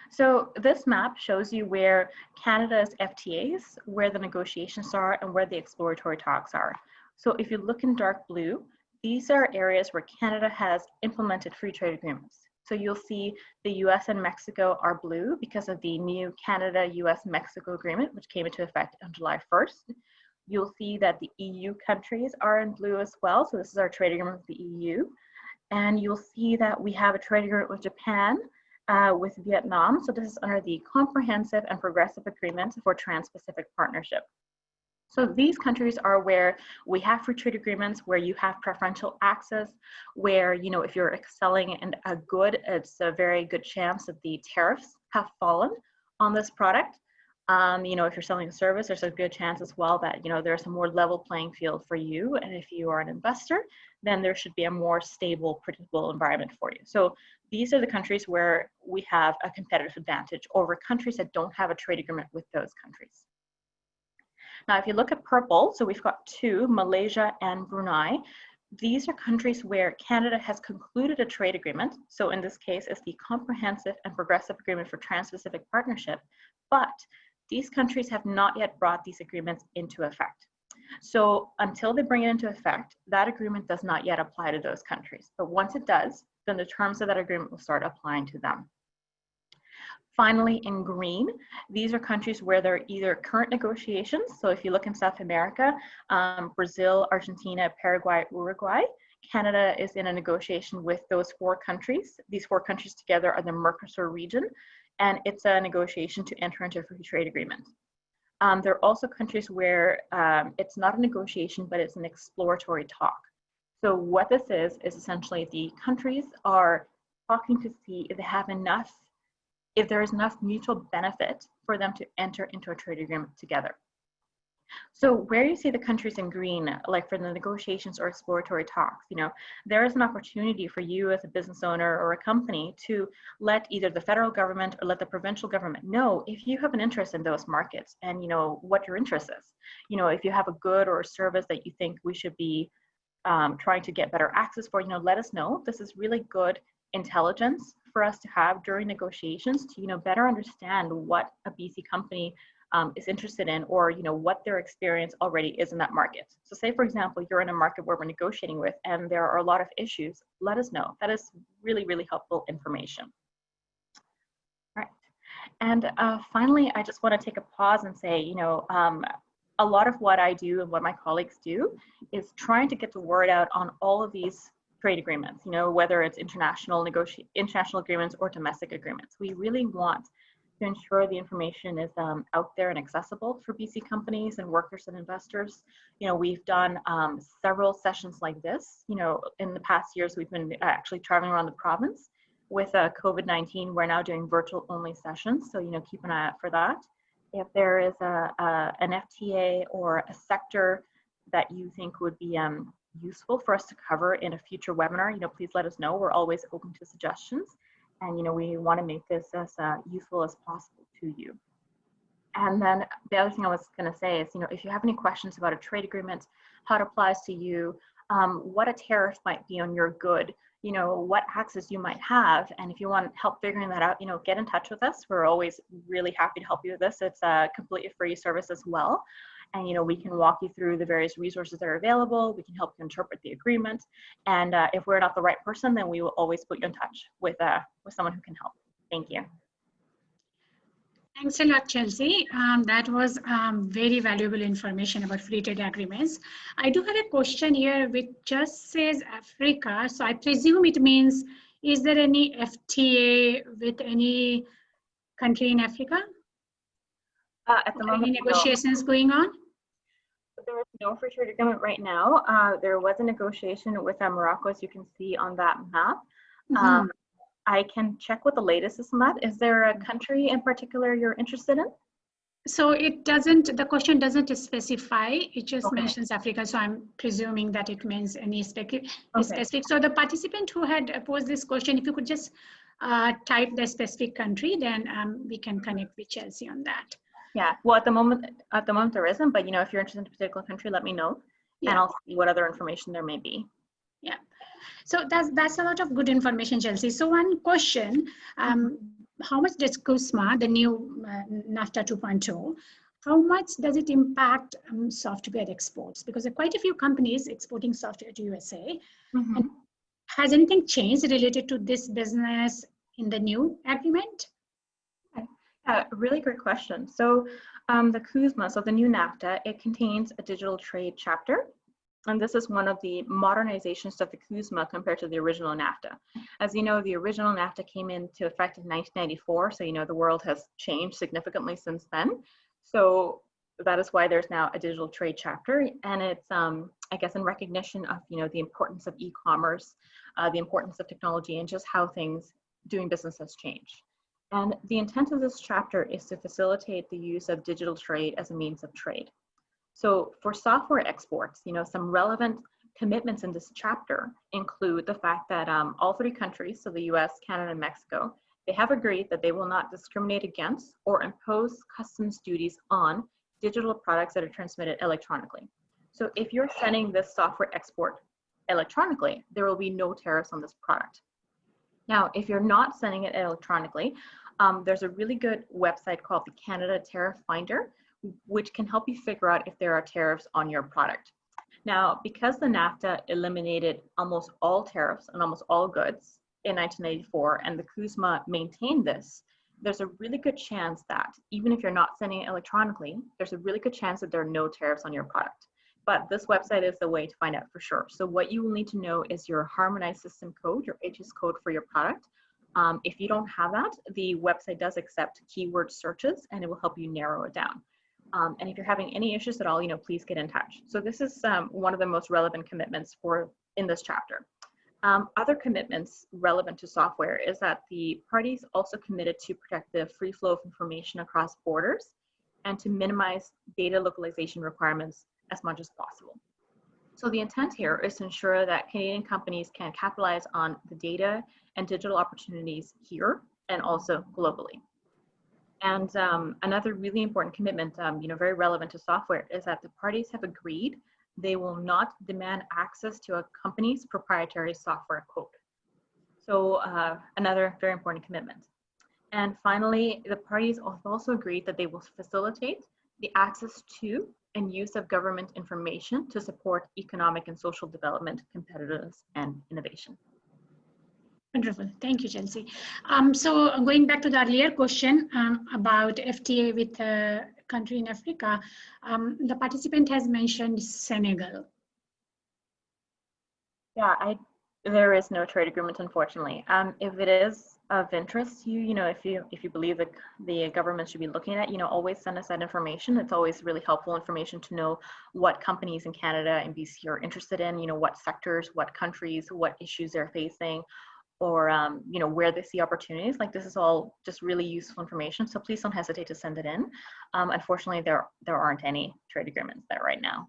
So this map shows you where Canada's FTAs, where the negotiations are, and where the exploratory talks are. So if you look in dark blue, these are areas where Canada has implemented free trade agreements. So you'll see the US and Mexico are blue because of the new Canada-US-Mexico agreement, which came into effect on July 1st. You'll see that the EU countries are in blue as well. So this is our trade agreement with the EU. And you'll see that we have a trade agreement with Japan, with Vietnam. So this is under the Comprehensive and Progressive Agreement for Trans-Pacific Partnership. So these countries are where we have free trade agreements, where you have preferential access, where, if you're selling a good, it's a very good chance that the tariffs have fallen on this product. If you're selling a service, there's a good chance as well that, there's a more level playing field for you. And if you are an investor, then there should be a more stable, predictable environment for you. So these are the countries where we have a competitive advantage over countries that don't have a trade agreement with those countries. Now, if you look at purple, so we've got two, Malaysia and Brunei. These are countries where Canada has concluded a trade agreement. So in this case, it's the Comprehensive and Progressive Agreement for Trans-Pacific Partnership, but these countries have not yet brought these agreements into effect. So until they bring it into effect, that agreement does not yet apply to those countries. But once it does, then the terms of that agreement will start applying to them. Finally, in green, these are countries where there are either current negotiations. So if you look in South America, Brazil, Argentina, Paraguay, Uruguay, Canada is in a negotiation with those 4 countries. These 4 countries together are the Mercosur region, and it's a negotiation to enter into a free trade agreement. There are also countries where it's not a negotiation, but it's an exploratory talk. So what this is essentially the countries are talking to see if they have enough, if there is enough mutual benefit for them to enter into a trade agreement together. So where you see the countries in green, like for the negotiations or exploratory talks, there is an opportunity for you as a business owner or a company to let either the federal government or let the provincial government know if you have an interest in those markets and what your interest is. If you have a good or a service that you think we should be trying to get better access for, let us know. This is really good intelligence for us to have during negotiations to better understand what a BC company is interested in, or what their experience already is in that market. So say, for example, you're in a market where we're negotiating with and there are a lot of issues, let us know. That is really, really helpful information. All right. And finally, I just want to take a pause and say, a lot of what I do and what my colleagues do is trying to get the word out on all of these trade agreements, whether it's international agreements or domestic agreements. We really want to ensure the information is out there and accessible for BC companies and workers and investors. We've done several sessions like this. In the past years, we've been actually traveling around the province. With COVID-19, we're now doing virtual only sessions. So, keep an eye out for that. If there is an FTA or a sector that you think would be useful for us to cover in a future webinar, please let us know. We're always open to suggestions. And we want to make this as useful as possible to you. And then the other thing I was going to say is, if you have any questions about a trade agreement, how it applies to you, what a tariff might be on your good, what access you might have, and if you want help figuring that out, get in touch with us. We're always really happy to help you with this. It's a completely free service as well. And we can walk you through the various resources that are available. We can help you interpret the agreement. And if we're not the right person, then we will always put you in touch with someone who can help. Thank you. Thanks a lot, Chelsea. That was very valuable information about free trade agreements. I do have a question here which just says Africa. So I presume it means, is there any FTA with any country in Africa? At the moment, any negotiations going on? There is no free trade agreement right now. There was a negotiation with Morocco, as you can see on that map. Mm-hmm. I can check what the latest is on that. Is there a country in particular you're interested in? So it doesn't, the question doesn't specify, it just mentions Africa. So I'm presuming that it means any specific. So the participant who had posed this question, if you could just type the specific country, then we can connect with Chelsea on that. Yeah, well, at the moment there isn't, but if you're interested in a particular country, let me know, and I'll see what other information there may be. Yeah, so that's a lot of good information, Chelsea. So one question, how much does CUSMA, the new NAFTA 2.0, how much does it impact software exports? Because there are quite a few companies exporting software to USA. And has anything changed related to this business in the new agreement? Really great question. So the CUSMA, so the new NAFTA, it contains a digital trade chapter. And this is one of the modernizations of the CUSMA compared to the original NAFTA. As you know, the original NAFTA came into effect in 1994. So, the world has changed significantly since then. So that is why there's now a digital trade chapter. And it's, I guess, in recognition of, the importance of e-commerce, the importance of technology, and just how doing business has changed. And the intent of this chapter is to facilitate the use of digital trade as a means of trade. So for software exports, some relevant commitments in this chapter include the fact that all 3 countries, so the US, Canada, and Mexico, they have agreed that they will not discriminate against or impose customs duties on digital products that are transmitted electronically. So if you're sending this software export electronically, there will be no tariffs on this product. Now, if you're not sending it electronically, there's a really good website called the Canada Tariff Finder, which can help you figure out if there are tariffs on your product. Now, because the NAFTA eliminated almost all tariffs on almost all goods in 1984, and the CUSMA maintained this, there's a really good chance that even if you're not sending it electronically, there's a really good chance that there are no tariffs on your product. But this website is the way to find out for sure. So what you will need to know is your harmonized system code, your HS code for your product. If you don't have that, the website does accept keyword searches and it will help you narrow it down. And if you're having any issues at all, please get in touch. So this is one of the most relevant commitments in this chapter. Other commitments relevant to software is that the parties also committed to protect the free flow of information across borders and to minimize data localization requirements as much as possible. So the intent here is to ensure that Canadian companies can capitalize on the data and digital opportunities here and also globally. And another really important commitment, very relevant to software, is that the parties have agreed they will not demand access to a company's proprietary software code. So another very important commitment. And finally, the parties have also agreed that they will facilitate the access to and use of government information to support economic and social development, competitiveness, and innovation. Wonderful. Thank you, Chelsea. So going back to the earlier question about FTA with a country in Africa, the participant has mentioned Senegal. Yeah, there is no trade agreement, unfortunately. If it is of interest to you, if you believe that the government should be looking at, always send us that information. It's always really helpful information to know what companies in Canada and BC are interested in, what sectors, what countries, what issues they're facing, or where they see opportunities. Like, this is all just really useful information, so please don't hesitate to send it in. Unfortunately, there aren't any trade agreements there right now.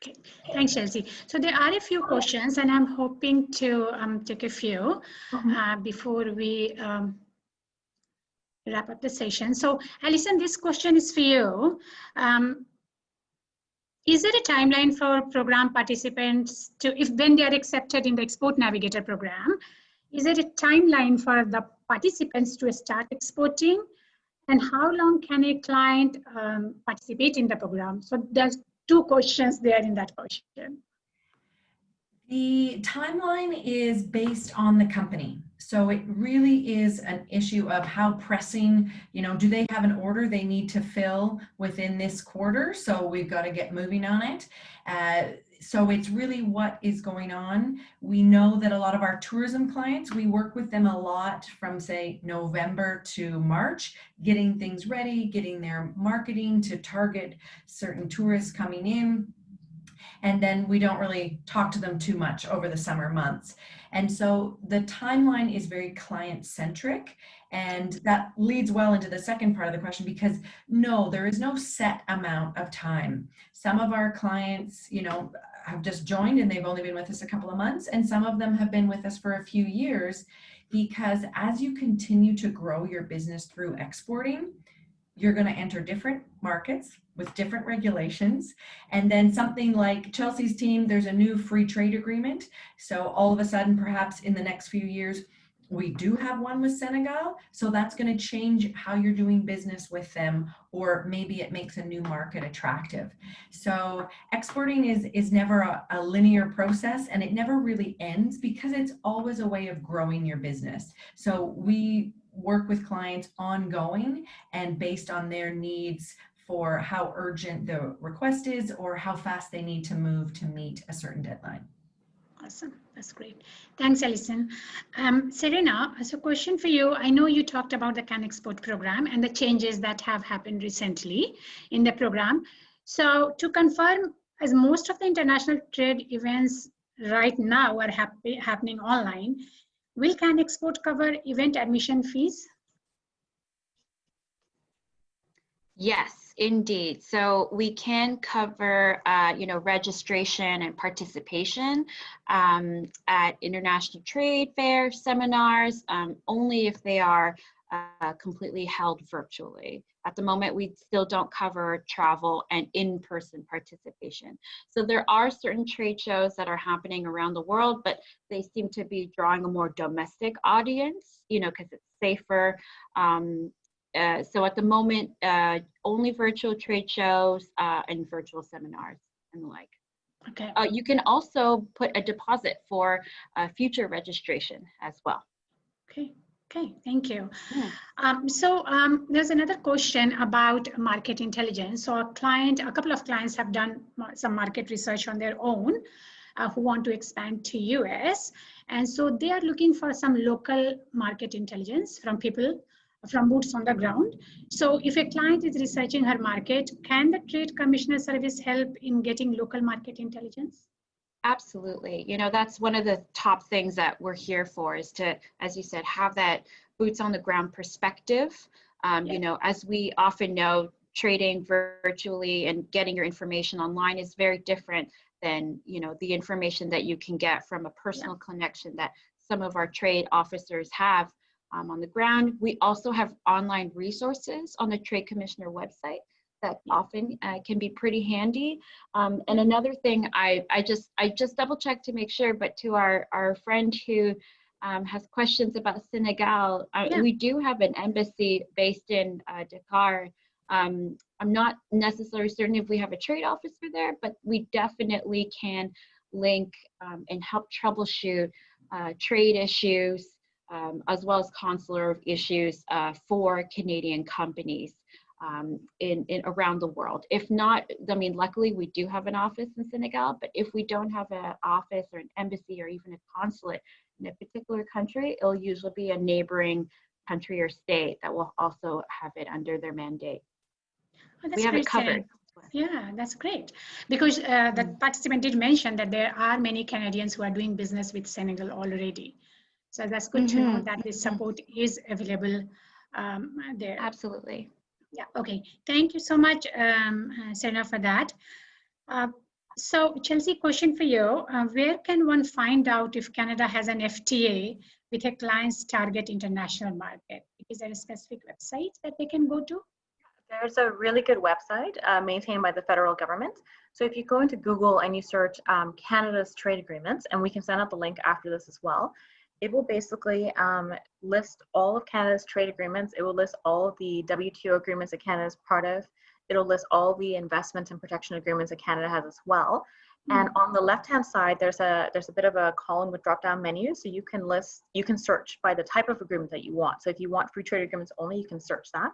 Okay, thanks, Chelsea. So there are a few questions, and I'm hoping to take a few before we wrap up the session. So Alison, this question is for you. Is there a timeline for program participants when they are accepted in the Export Navigator program? Is there a timeline for the participants to start exporting? And how long can a client participate in the program? So there's two questions there in that question. The timeline is based on the company. So it really is an issue of how pressing, do they have an order they need to fill within this quarter? So we've got to get moving on it. So it's really what is going on. We know that a lot of our tourism clients, we work with them a lot from, say, November to March, getting things ready, getting their marketing to target certain tourists coming in. And then we don't really talk to them too much over the summer months. And so the timeline is very client-centric. And that leads well into the second part of the question, because no, there is no set amount of time. Some of our clients, have just joined and they've only been with us a couple of months, and some of them have been with us for a few years, because as you continue to grow your business through exporting, you're going to enter different markets with different regulations. And then something like Chelsea's team, there's a new free trade agreement. So all of a sudden, perhaps in the next few years, we do have one with Senegal. So that's going to change how you're doing business with them, or maybe it makes a new market attractive. So exporting is never a linear process, and it never really ends, because it's always a way of growing your business. So we work with clients ongoing and based on their needs for how urgent the request is or how fast they need to move to meet a certain deadline. Awesome, that's great. Thanks, Alison. Serena, as a question for you, I know you talked about the Can Export program and the changes that have happened recently in the program. So to confirm, as most of the international trade events right now are happening online, will Can Export cover event admission fees? Yes, indeed. So we can cover, registration and participation at international trade fairs, seminars, only if they are completely held virtually. At the moment, we still don't cover travel and in-person participation. So there are certain trade shows that are happening around the world, but they seem to be drawing a more domestic audience, you know, because it's safer. So at the moment, only virtual trade shows and virtual seminars and the like. Okay. You can also put a deposit for future registration as well. Okay. Okay, thank you. Yeah. There's another question about market intelligence. So a couple of clients have done some market research on their own who want to expand to US. And so they are looking for some local market intelligence from people, from boots on the ground. So if a client is researching her market, can the Trade Commissioner Service help in getting local market intelligence? Absolutely. You know, that's one of the top things that we're here for, is to, as you said, have that boots on the ground perspective. You know, as we often know, trading virtually and getting your information online is very different than, you know, the information that you can get from a personal connection that some of our trade officers have on the ground. We also have online resources on the Trade Commissioner website that often can be pretty handy. And another thing, I just double checked to make sure, but to our friend who has questions about Senegal, we do have an embassy based in Dakar. I'm not necessarily certain if we have a trade officer there, but we definitely can link and help troubleshoot trade issues, as well as consular issues for Canadian companies in around the world. If not, I mean, luckily we do have an office in Senegal, but if we don't have an office or an embassy or even a consulate in a particular country, it'll usually be a neighboring country or state that will also have it under their mandate. Oh, we have it covered. Yeah, that's great. Because the participant did mention that there are many Canadians who are doing business with Senegal already. So that's good to know that this support is available there. Absolutely. Yeah, okay. Thank you so much, Serena, for that. So Chelsea, question for you. Where can one find out if Canada has an FTA with a client's target international market? Is there a specific website that they can go to? There's a really good website maintained by the federal government. So if you go into Google and you search Canada's trade agreements, and we can send out the link after this as well, it will basically list all of Canada's trade agreements. It will list all of the WTO agreements that Canada is part of. It'll list all the investment and protection agreements that Canada has as well. And on the left-hand side, there's a bit of a column with drop-down menus. So you can search by the type of agreement that you want. So if you want free trade agreements only, you can search that.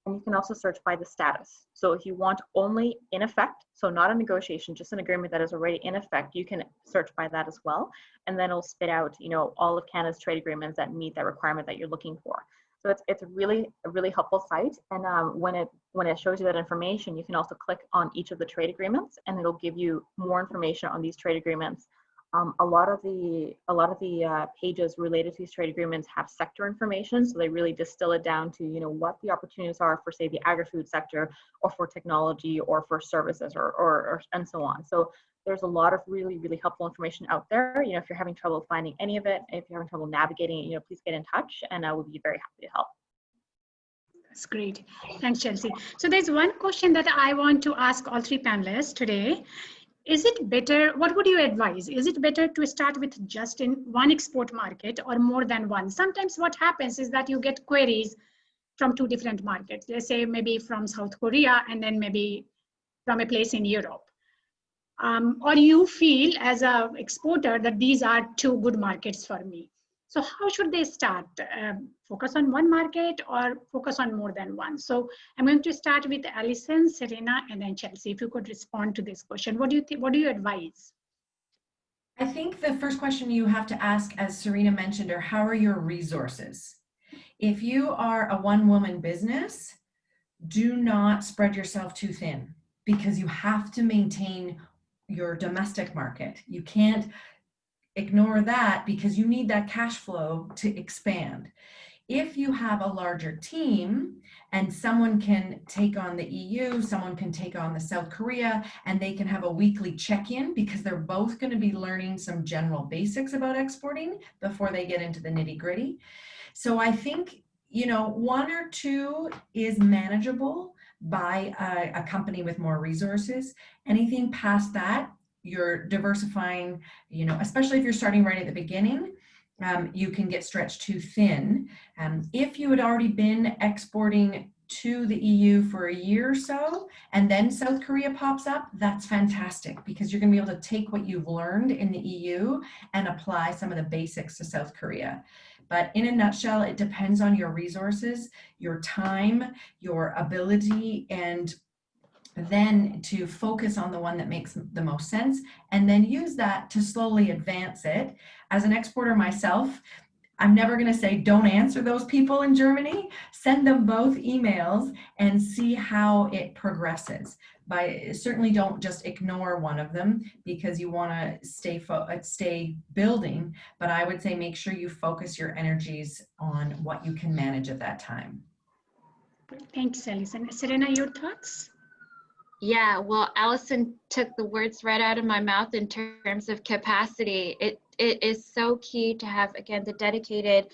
And you can also search by the status. So if you want only in effect, so not a negotiation, just an agreement that is already in effect, you can search by that as well. And then it'll spit out, you know, all of Canada's trade agreements that meet that requirement that you're looking for. So it's a really helpful site. And when it shows you that information, you can also click on each of the trade agreements, and it'll give you more information on these trade agreements. A lot of the pages related to these trade agreements have sector information, so they really distill it down to, you know, what the opportunities are for, say, the agri-food sector, or for technology, or for services, or and so on. So there's a lot of really helpful information out there. You know, if you're having trouble finding any of it, if you're having trouble navigating it, you know, please get in touch, and I will be very happy to help. That's great. Thanks, Chelsea. So there's one question that I want to ask all three panelists today. Is it better, what would you advise? Is it better to start with just in one export market or more than one? Sometimes what happens is that you get queries from two different markets. Let's say maybe from South Korea and then maybe from a place in Europe. Or you feel as an exporter that these are two good markets for me. So how should they start? Focus on one market or focus on more than one? So I'm going to start with Alison, Serena, and then Chelsea. If you could respond to this question, what do you think? What do you advise? I think the first question you have to ask, as Serena mentioned, are how are your resources? If you are a one-woman business, do not spread yourself too thin, because you have to maintain your domestic market. You can't ignore that, because you need that cash flow to expand. If you have a larger team and someone can take on the EU, someone can take on the South Korea, and they can have a weekly check-in, because they're both going to be learning some general basics about exporting before they get into the nitty-gritty. So I think, you know, 1 or 2 is manageable by a company with more resources. Anything past that, you're diversifying, you know, especially if you're starting right at the beginning, you can get stretched too thin. If you had already been exporting to the EU for a year or so, and then South Korea pops up, that's fantastic, because you're going to be able to take what you've learned in the EU and apply some of the basics to South Korea. But in a nutshell, it depends on your resources, your time, your ability, and then to focus on the one that makes the most sense, and then use that to slowly advance it. As an exporter myself, I'm never going to say don't answer those people in Germany. Send them both emails and see how it progresses. Certainly don't just ignore one of them, because you want to stay building. But I would say make sure you focus your energies on what you can manage at that time. Thanks, Alison. Serena, your thoughts? Yeah, well, Allison took the words right out of my mouth in terms of capacity. It is so key to have, again, the dedicated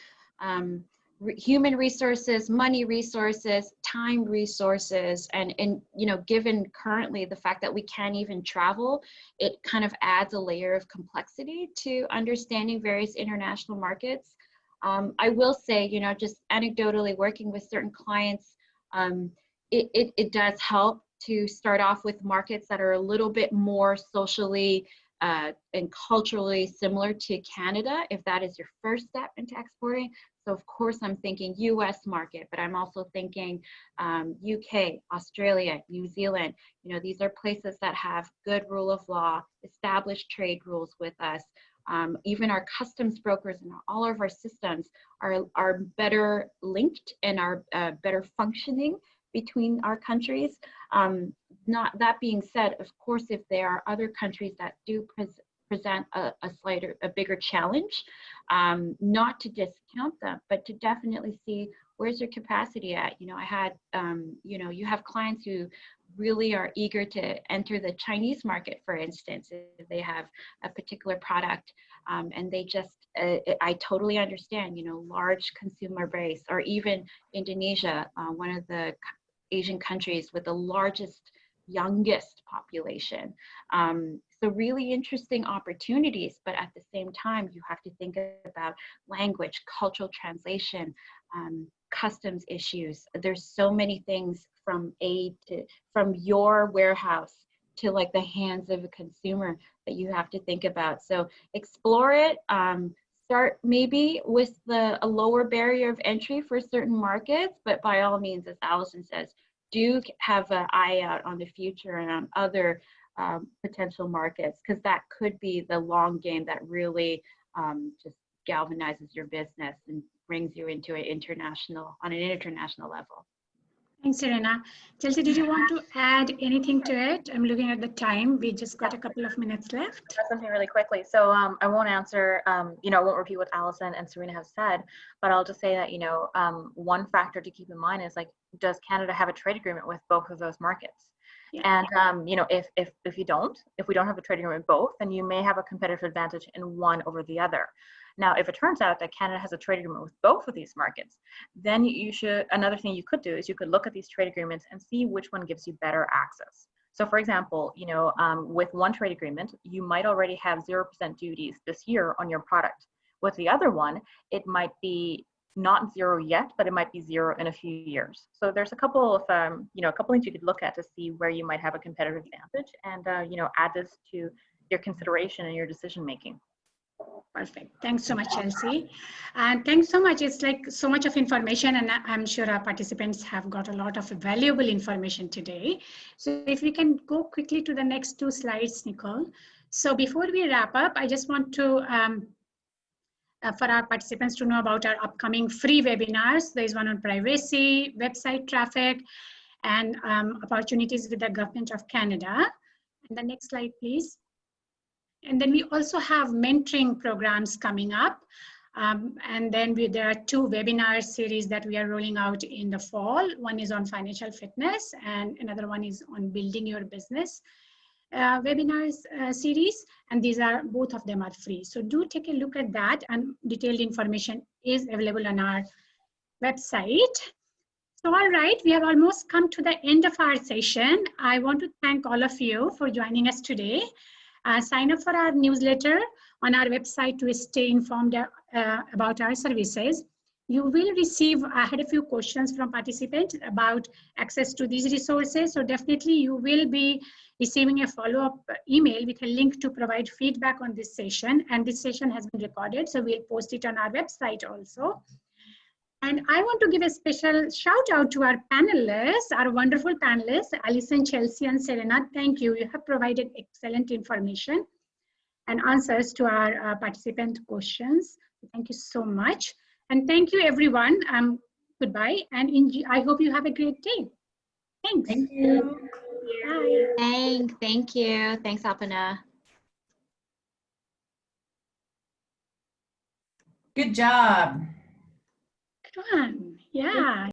human resources, money resources, time resources, and you know, given currently the fact that we can't even travel, it kind of adds a layer of complexity to understanding various international markets. I will say, you know, just anecdotally working with certain clients, it does help to start off with markets that are a little bit more socially and culturally similar to Canada, if that is your first step into exporting. So of course I'm thinking US market, but I'm also thinking UK, Australia, New Zealand. You know, these are places that have good rule of law, established trade rules with us. Even our customs brokers and all of our systems are better linked and are better functioning between our countries. Not that being said, of course, if there are other countries that do present a bigger challenge, not to discount them, but to definitely see where's your capacity at. You know, I had, you know, you have clients who really are eager to enter the Chinese market, for instance, if they have a particular product, and they just, I totally understand, you know, large consumer base, or even Indonesia, one of the Asian countries with the largest, youngest population. So really interesting opportunities, but at the same time, you have to think about language, cultural translation, customs issues. There's so many things from your warehouse to like the hands of a consumer that you have to think about. So explore it. Start maybe with a lower barrier of entry for certain markets, but by all means, as Allison says, do have an eye out on the future and on other potential markets, because that could be the long game that really just galvanizes your business and brings you into on an international level. Thanks, Serena. Chelsea, did you want to add anything to it? I'm looking at the time. We just got a couple of minutes left. Something really quickly. So I won't answer, you know, I won't repeat what Allison and Serena have said, but I'll just say that, you know, one factor to keep in mind is, like, does Canada have a trade agreement with both of those markets? Yeah. And, you know, if we don't have a trade agreement with both, then you may have a competitive advantage in one over the other. Now, if it turns out that Canada has a trade agreement with both of these markets, then another thing you could do is you could look at these trade agreements and see which one gives you better access. So for example, you know, with one trade agreement, you might already have 0% duties this year on your product. With the other one, it might be not 0 yet, but it might be 0 in a few years. So there's a couple of, you know, a couple things you could look at to see where you might have a competitive advantage, and, you know, add this to your consideration and your decision making. Perfect. Thanks so much, Chelsea. And thanks so much. It's like so much of information, and I'm sure our participants have got a lot of valuable information today. So if we can go quickly to the next 2 slides, Nicole. So before we wrap up, I just want to, for our participants to know about our upcoming free webinars. There is one on privacy, website traffic, and opportunities with the Government of Canada. And the next slide, please. And then we also have mentoring programs coming up. And then there are 2 webinar series that we are rolling out in the fall. One is on financial fitness, and another one is on building your business webinars series. And these are, both of them are free. So do take a look at that, and detailed information is available on our website. So, all right, we have almost come to the end of our session. I want to thank all of you for joining us today. Sign up for our newsletter on our website to stay informed about our services. You will receive, I had a few questions from participants about access to these resources. So definitely you will be receiving a follow-up email with a link to provide feedback on this session. And this session has been recorded, so we'll post it on our website also. And I want to give a special shout out to our panelists, our wonderful panelists, Alison, Chelsea, and Serena. Thank you. You have provided excellent information and answers to our participant questions. Thank you so much. And thank you, everyone. Goodbye. And I hope you have a great day. Thanks. Thank you. Bye. Thank you. Thanks, Alpana. Good job. Good one. Yeah.